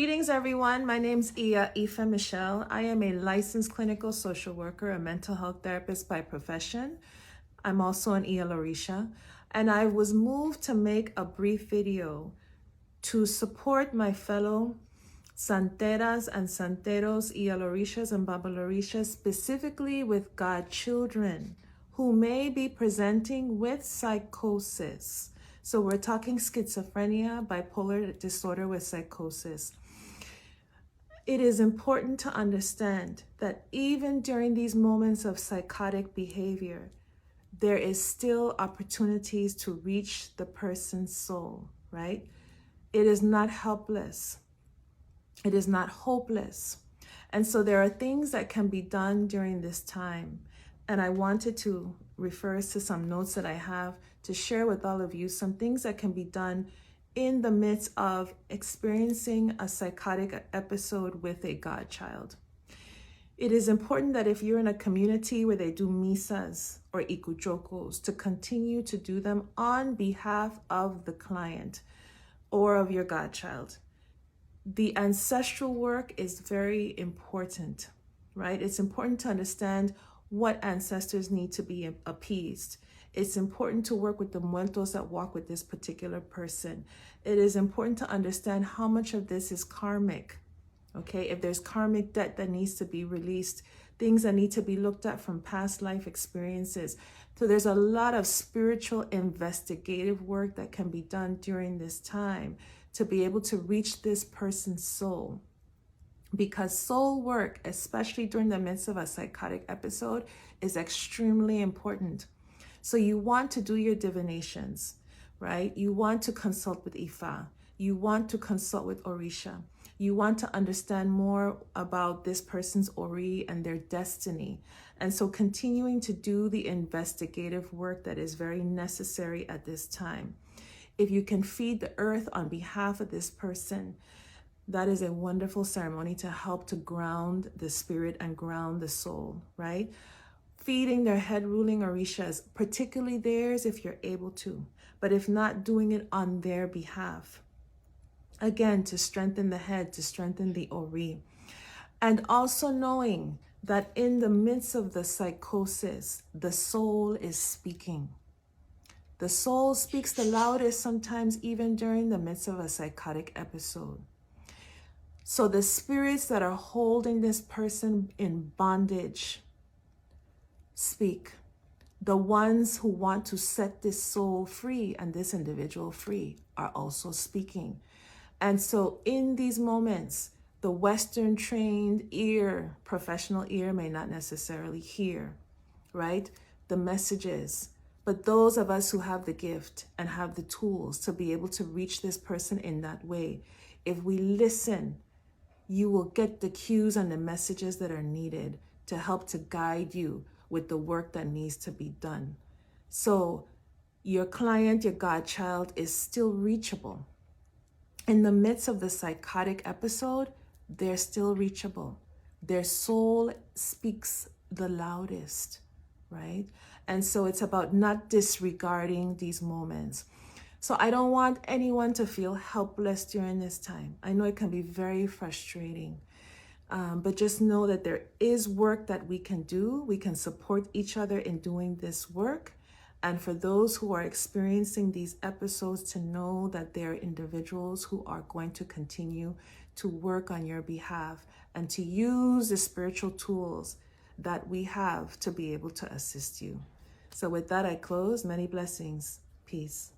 Greetings, everyone. My name's Aoife Michelle. I am a licensed clinical social worker, a mental health therapist by profession. I'm also an Lorisha, and I was moved to make a brief video to support my fellow Santeras and Santeros, Lorishas and Babalorishas, specifically with godchildren who may be presenting with psychosis. So we're talking schizophrenia, bipolar disorder with psychosis. It is important to understand that even during these moments of psychotic behavior, there is still opportunities to reach the person's soul, right? It is not helpless. It is not hopeless. And so there are things that can be done during this time. And I wanted to refer to some notes that I have to share with all of you, some things that can be done in the midst of experiencing a psychotic episode with a godchild. It is important that if you're in a community where they do misas or ikuchokos, to continue to do them on behalf of the client or of your godchild. The ancestral work is very important, right? It's important to understand what ancestors need to be appeased. It's important to work with the muertos that walk with this particular person. It is important to understand how much of this is karmic, okay? If there's karmic debt that needs to be released, things that need to be looked at from past life experiences. So there's a lot of spiritual investigative work that can be done during this time to be able to reach this person's soul. Because soul work, especially during the midst of a psychotic episode, is extremely important. So you want to do your divinations, right? You want to consult with Ifa. You want to consult with Orisha. You want to understand more about this person's Ori and their destiny. And so continuing to do the investigative work that is very necessary at this time. If you can feed the earth on behalf of this person, that is a wonderful ceremony to help to ground the spirit and ground the soul, right? Feeding their head ruling orishas, particularly theirs if you're able to, but if not, doing it on their behalf. Again, to strengthen the head, to strengthen the ori. And also knowing that in the midst of the psychosis, the soul is speaking. The soul speaks the loudest sometimes even during the midst of a psychotic episode. So the spirits that are holding this person in bondage speak. The ones who want to set this soul free and this individual free are also speaking. And so in these moments, the Western trained ear, professional ear may not necessarily hear, right? The messages. But those of us who have the gift and have the tools to be able to reach this person in that way, if we listen, you will get the cues and the messages that are needed to help to guide you with the work that needs to be done. So your client, your godchild, is still reachable. In the midst of the psychotic episode, they're still reachable. Their soul speaks the loudest, right? And so it's about not disregarding these moments. So I don't want anyone to feel helpless during this time. I know it can be very frustrating, but just know that there is work that we can do. We can support each other in doing this work. And for those who are experiencing these episodes, to know that there are individuals who are going to continue to work on your behalf and to use the spiritual tools that we have to be able to assist you. So with that, I close. Many blessings. Peace.